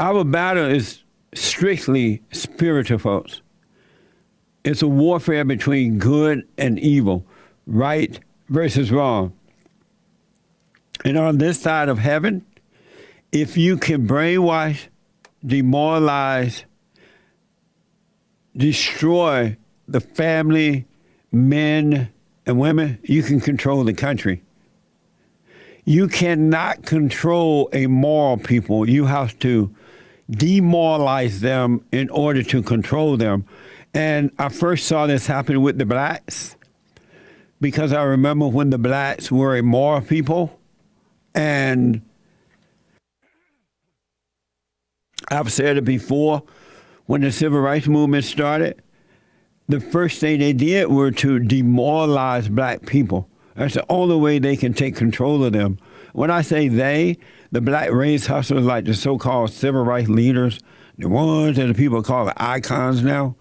Our battle is strictly spiritual, folks. It's a warfare between good and evil, right versus wrong. And on this side of heaven, if you can brainwash, demoralize, destroy the family, men and women, you can control the country. You cannot control a moral people. You have to demoralize them in order to control them. And I first saw this happen with the blacks, because I remember when the blacks were a moral people, and I've said it before, when the civil rights movement started, the first thing they did were to demoralize black people. That's the only way they can take control of them. When I say they, the black race hustlers, like the so-called civil rights leaders, the ones that the people call the icons now,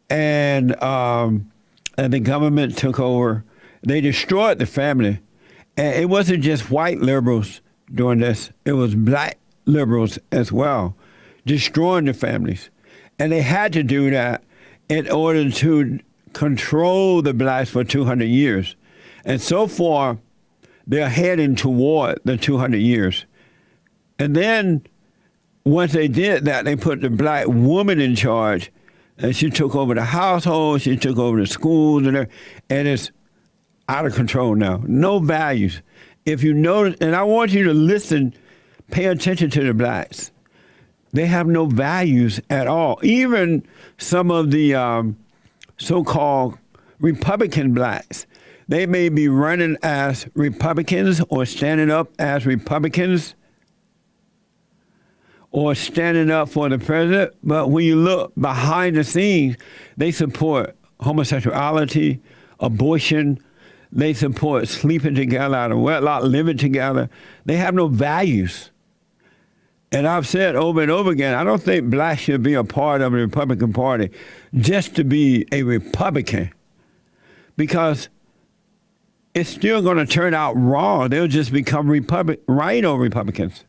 and the government took over. They destroyed the family. And it wasn't just white liberals doing this. It was black liberals as well, destroying the families. And they had to do that in order to control the blacks for 200 years. And so far, they're heading toward the 200 years. And then once they did that, they put the black woman in charge, and she took over the household, she took over the schools, and it's out of control now. No values. If you notice, and I want you to listen, pay attention to the blacks. They have no values at all. Even some of the so-called Republican blacks, they may be running as Republicans or standing up as Republicans or standing up for the president, but when you look behind the scenes, they support homosexuality, abortion, they support sleeping together out of wedlock, living together. They have no values. And I've said over and over again, I don't think blacks should be a part of the Republican Party just to be a Republican, because it's still going to turn out wrong. They'll just become rhino Republicans.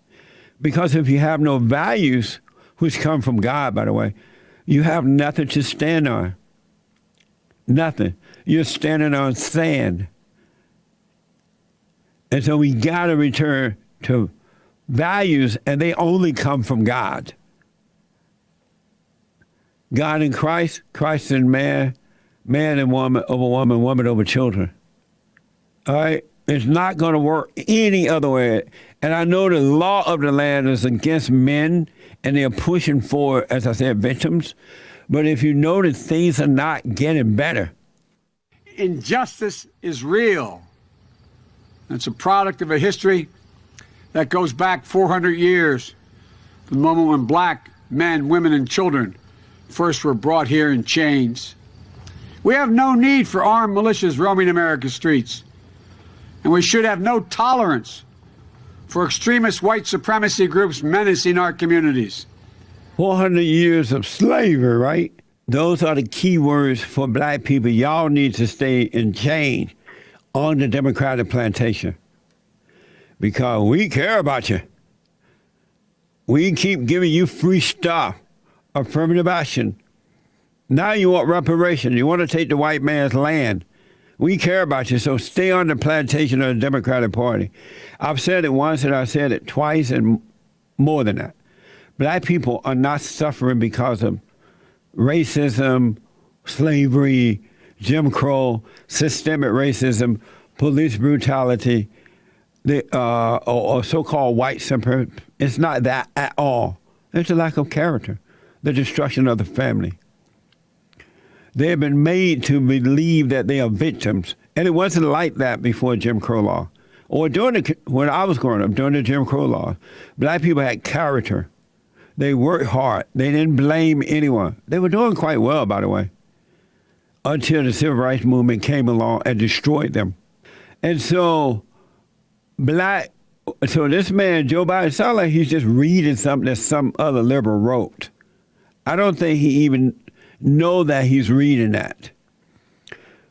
Because if you have no values, which come from God, by the way, you have nothing to stand on. Nothing. You're standing on sand. And so we got to return to values, and they only come from God. God in Christ, Christ in man, man and woman over woman, woman over children. All right? It's not going to work any other way. And I know the law of the land is against men, and they're pushing for, as I said, victims. But if you notice, things are not getting better. Injustice is real. It's a product of a history that goes back 400 years, the moment when black men, women, and children first were brought here in chains. We have no need for armed militias roaming America's streets. And we should have no tolerance for extremist white supremacy groups menacing our communities. 400 years of slavery, right? Those are the key words for black people. Y'all need to stay in chains on the Democratic plantation, because we care about you. We keep giving you free stuff, affirmative action. Now you want reparation. You want to take the white man's land. We care about you, so stay on the plantation of the Democratic Party. I've said it once, and I've said it twice, and more than that. Black people are not suffering because of racism, slavery, Jim Crow, systemic racism, police brutality, or so-called white supremacy. It's not that at all. It's a lack of character, the destruction of the family. They have been made to believe that they are victims. And it wasn't like that before Jim Crow law. Or when I was growing up, during the Jim Crow law, black people had character. They worked hard. They didn't blame anyone. They were doing quite well, by the way, until the civil rights movement came along and destroyed them. And so this man, Joe Biden, sounds like he's just reading something that some other liberal wrote. I don't think he even know that he's reading that.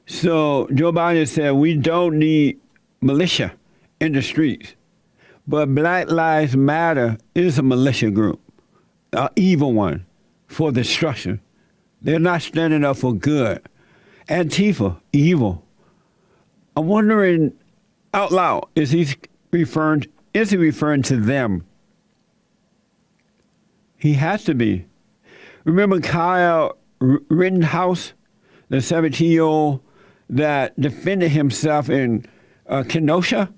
So Joe Biden said, we don't need militia in the streets. But Black Lives Matter is a militia group. evil one for destruction. They're not standing up for good. Antifa, evil. I'm wondering out loud, is he referring to them? He has to be. Remember Kyle Rittenhouse, the 17-year-old that defended himself in Kenosha,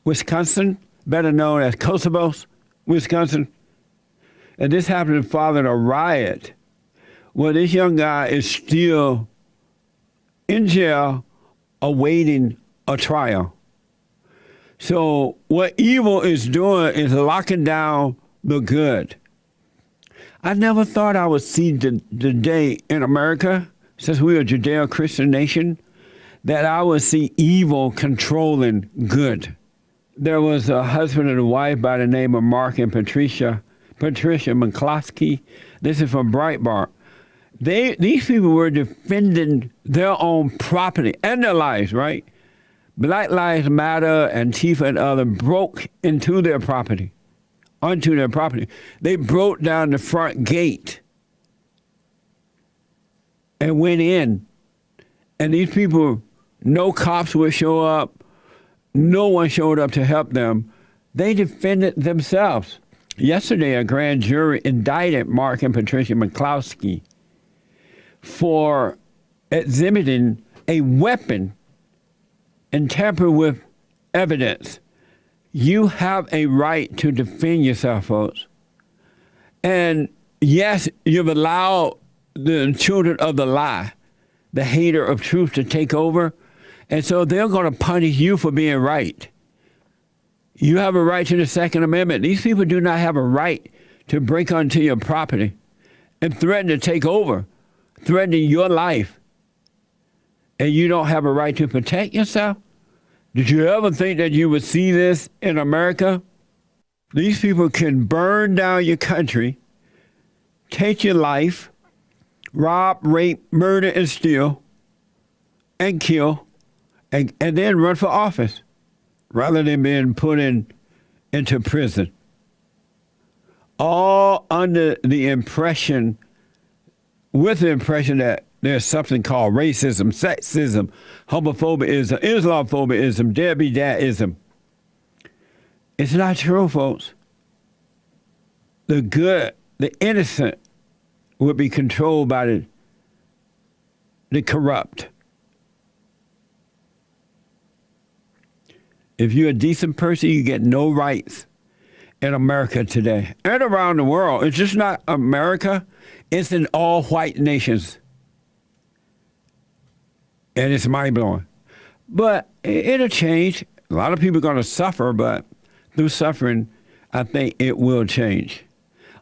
Wisconsin, better known as Kosobos, Wisconsin. And this happened to father a riot. Well, this young guy is still in jail awaiting a trial. So what evil is doing is locking down the good. I never thought I would see the day in America, since we are a Judeo-Christian nation, that I would see evil controlling good. There was a husband and a wife by the name of Mark and Patricia McCloskey. This is from Breitbart. These people were defending their own property and their lives, right? Black Lives Matter, Antifa, and others broke onto their property. They broke down the front gate and went in. And these people, no cops would show up. No one showed up to help them. They defended themselves. Yesterday, a grand jury indicted Mark and Patricia McCloskey for exhibiting a weapon and tampering with evidence. You have a right to defend yourself, folks. And yes, you've allowed the children of the lie, the hater of truth, to take over. And so they're going to punish you for being right. You have a right to the Second Amendment. These people do not have a right to break onto your property and threaten to take over, threatening your life. And you don't have a right to protect yourself? Did you ever think that you would see this in America? These people can burn down your country, take your life, rob, rape, murder, and steal, and kill, and then run for office, rather than being put into prison. All under the impression, with the impression that there's something called racism, sexism, homophobia, Islamophobia, deadbeat-dadism. It's not true, folks. The good, the innocent, would be controlled by the corrupt. If you're a decent person, you get no rights in America today and around the world. It's just not America. It's in all white nations. And it's mind-blowing. But it'll change. A lot of people are going to suffer, but through suffering, I think it will change.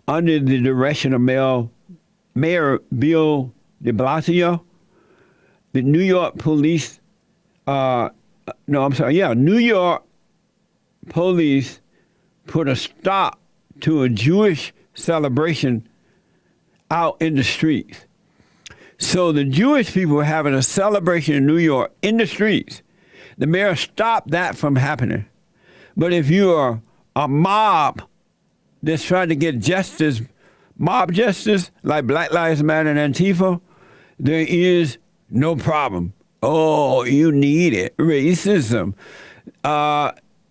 Under the direction of Mayor Bill de Blasio, the New York police, New York police put a stop to a Jewish celebration out in the streets. So the Jewish people were having a celebration in New York in the streets. The mayor stopped that from happening. But if you are a mob that's trying to get justice, mob justice, like Black Lives Matter and Antifa, there is no problem. Oh, you need it. Racism.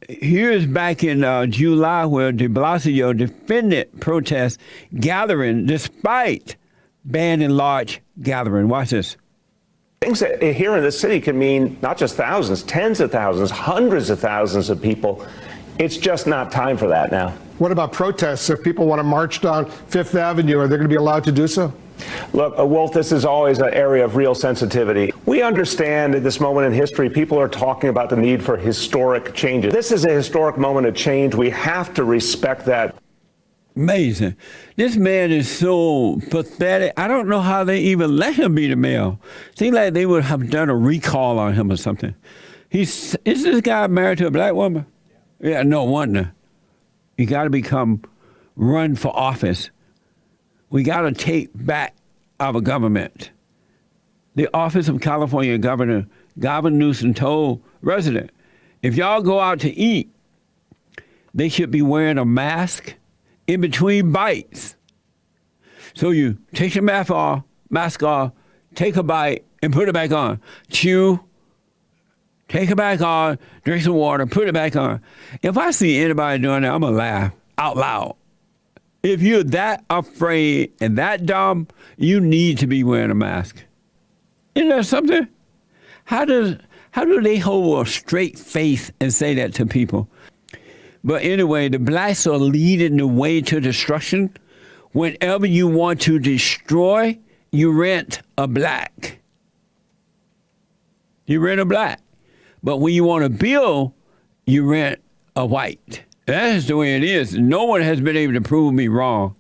Here's back in July where de Blasio defended protest gathering despite banning large gathering. Watch this. Things that here in the city can mean not just thousands, tens of thousands, hundreds of thousands of people. It's just not time for that now. What about protests? If people want to march down Fifth Avenue, are they going to be allowed to do so? Look, Wolf, this is always an area of real sensitivity. We understand at this moment in history, people are talking about the need for historic changes. This is a historic moment of change. We have to respect that. Amazing. This man is so pathetic. I don't know how they even let him be the mayor. Seems like they would have done a recall on him or something. Is this guy married to a black woman? Yeah, no wonder. You got to run for office. We got to take back our government. The office of California Governor Gavin Newsom told residents, if y'all go out to eat, they should be wearing a mask in between bites. So you take your mask off, take a bite, and put it back on. Chew, take it back on, drink some water, put it back on. If I see anybody doing that, I'm going to laugh out loud. If you're that afraid and that dumb, you need to be wearing a mask. Isn't that something? How do they hold a straight face and say that to people? But anyway, the blacks are leading the way to destruction. Whenever you want to destroy, you rent a black. You rent a black. But when you want to build, you rent a white. That's the way it is. No one has been able to prove me wrong.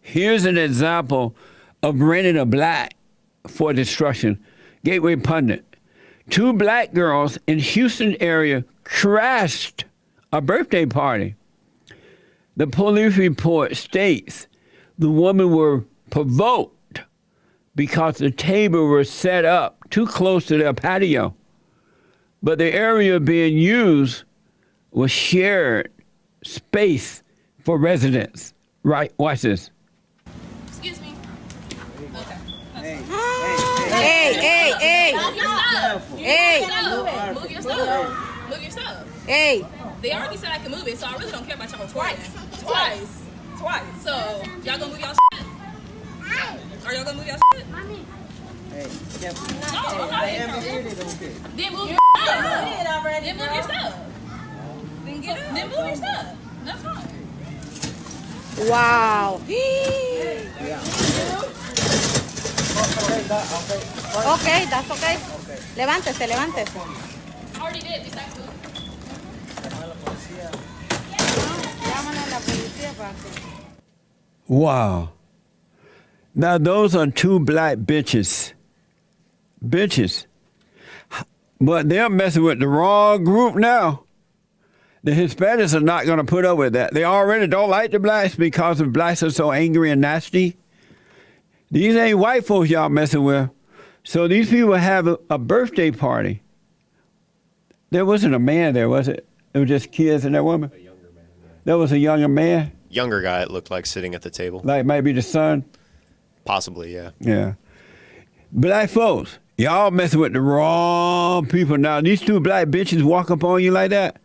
Here's an example of renting a black for destruction. Gateway Pundit. 2 black girls in Houston area crashed a birthday party. The police report states the women were provoked because the table was set up too close to their patio. But the area being used was shared space for residents. Right, watch this. Excuse me. Okay. Hey. Move your stuff. Move your stuff. Hey. They already said I can move it, so I really don't care about y'all twice. So, y'all gonna move y'all shit? Are y'all gonna move y'all shit? No, I'm not in. Then move your stuff. Then move your stuff. Then move your stuff. That's fine. Wow. Okay, that's okay. Levántese. I already did. Besides move. Llámale a la policía para que... Wow. Now, those are 2 black bitches. But they're messing with the wrong group now. The Hispanics are not going to put up with that. They already don't like the blacks because the blacks are so angry and nasty. These ain't white folks y'all messing with. So these people have a birthday party. There wasn't a man there, was it? It was just kids and that woman? A younger man. Yeah. There was a younger man? Younger guy, it looked like, sitting at the table. Like maybe the son? Possibly, yeah. Yeah. Black folks, y'all messing with the wrong people. Now, these 2 black bitches walk up on you like that.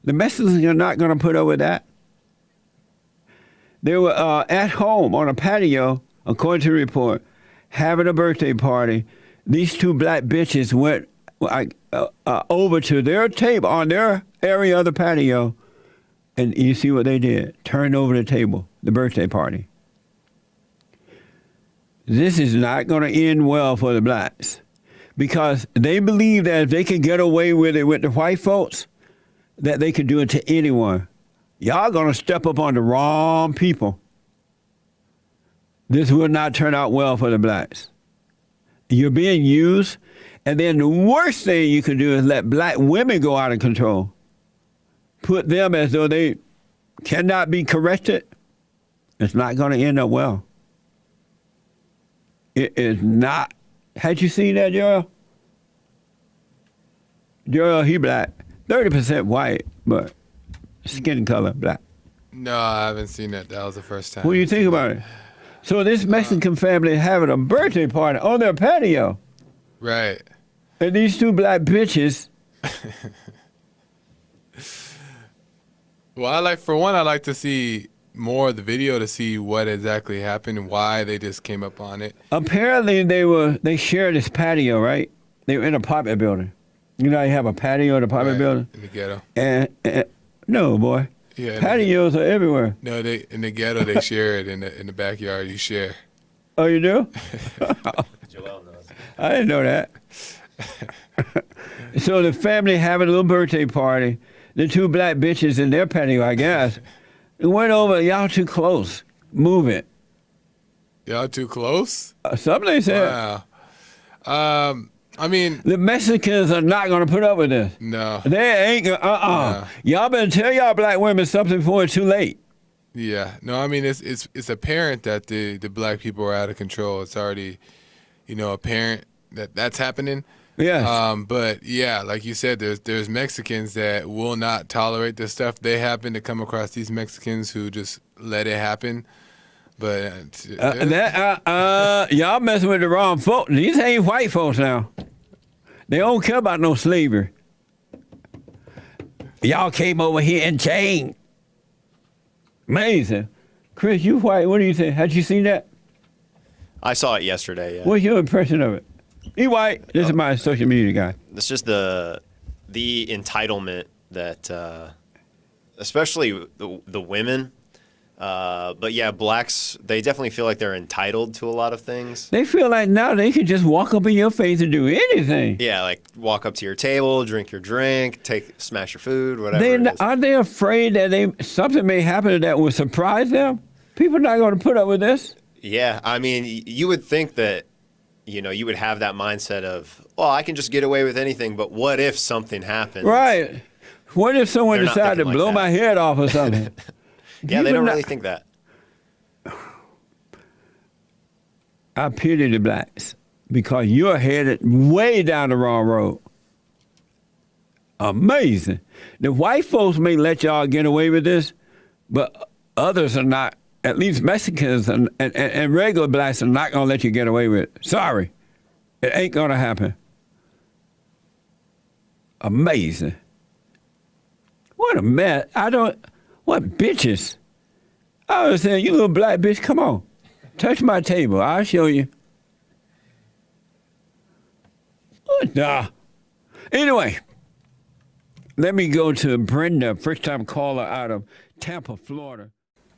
The Mexicans are not going to put up with that. They were at home on a patio, according to the report, having a birthday party. These 2 black bitches went over to their table on their area of the patio, and you see what they did? Turned over the table, the birthday party. This is not going to end well for the blacks because they believe that if they can get away with it with the white folks, that they can do it to anyone. Y'all going to step up on the wrong people. This will not turn out well for the blacks. You're being used, and then the worst thing you can do is let black women go out of control. Put them as though they cannot be corrected. It's not going to end up well. It is not. Had you seen that, Joel? Joel, he black. 30% white, but skin color black. No, I haven't seen that. That was the first time. What do you think about it? So this Mexican family having a birthday party on their patio. Right. And these 2 black bitches. Well, I like to see more of the video to see what exactly happened and why they just came up on it. Apparently they shared this patio, right? They were in an apartment building. You know how you have a patio in an apartment building? In the ghetto. And no, boy. Yeah. Patios are everywhere. No, in the ghetto they share it. In the backyard you share. Oh, you do? Joel knows. I didn't know that. So the family having a little birthday party. The 2 black bitches in their patio, I guess. It went over, y'all too close. Move it. Y'all too close? Something they said. Wow. I mean, the Mexicans are not going to put up with this. No. They ain't going No. Y'all better tell y'all black women something before it's too late. Yeah. No, I mean, it's apparent that the black people are out of control. It's already, apparent that that's happening. Yes. But yeah, like you said, there's Mexicans that will not tolerate this stuff. They happen to come across these Mexicans who just let it happen. But y'all messing with the wrong folks. These ain't white folks now. They don't care about no slavery. Y'all came over here and chained. Amazing. Chris, you white. What do you think? Had you seen that? I saw it yesterday. Yeah. What's your impression of it? He white. This is my social media guy. It's just the entitlement that, especially the women. But yeah, blacks, they definitely feel like they're entitled to a lot of things. They feel like now they can just walk up in your face and do anything. Yeah, like walk up to your table, drink your drink, smash your food, whatever. Are they afraid that something may happen that will surprise them? People are not going to put up with this. Yeah, I mean, you would think that, you would have that mindset of, well, I can just get away with anything, but what if something happens? Right. What if someone decided to blow my head off or something? Yeah, they don't really think that. I pity the blacks because you're headed way down the wrong road. Amazing. The white folks may let y'all get away with this, but others are not. At least Mexicans and regular blacks are not going to let you get away with it. Sorry. It ain't going to happen. Amazing. What a mess. What bitches? I was saying, you little black bitch, come on. Touch my table. I'll show you. What the? Anyway, let me go to Brenda, first-time caller out of Tampa, Florida.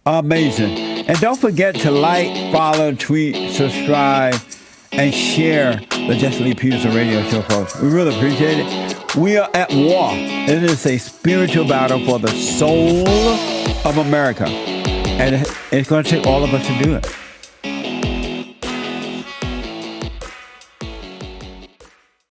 Amazing. And don't forget to like, follow, tweet, subscribe, and share the Jesse Lee Peterson radio show, folks. We really appreciate it. We are at war. It is a spiritual battle for the soul of America. And it's going to take all of us to do it.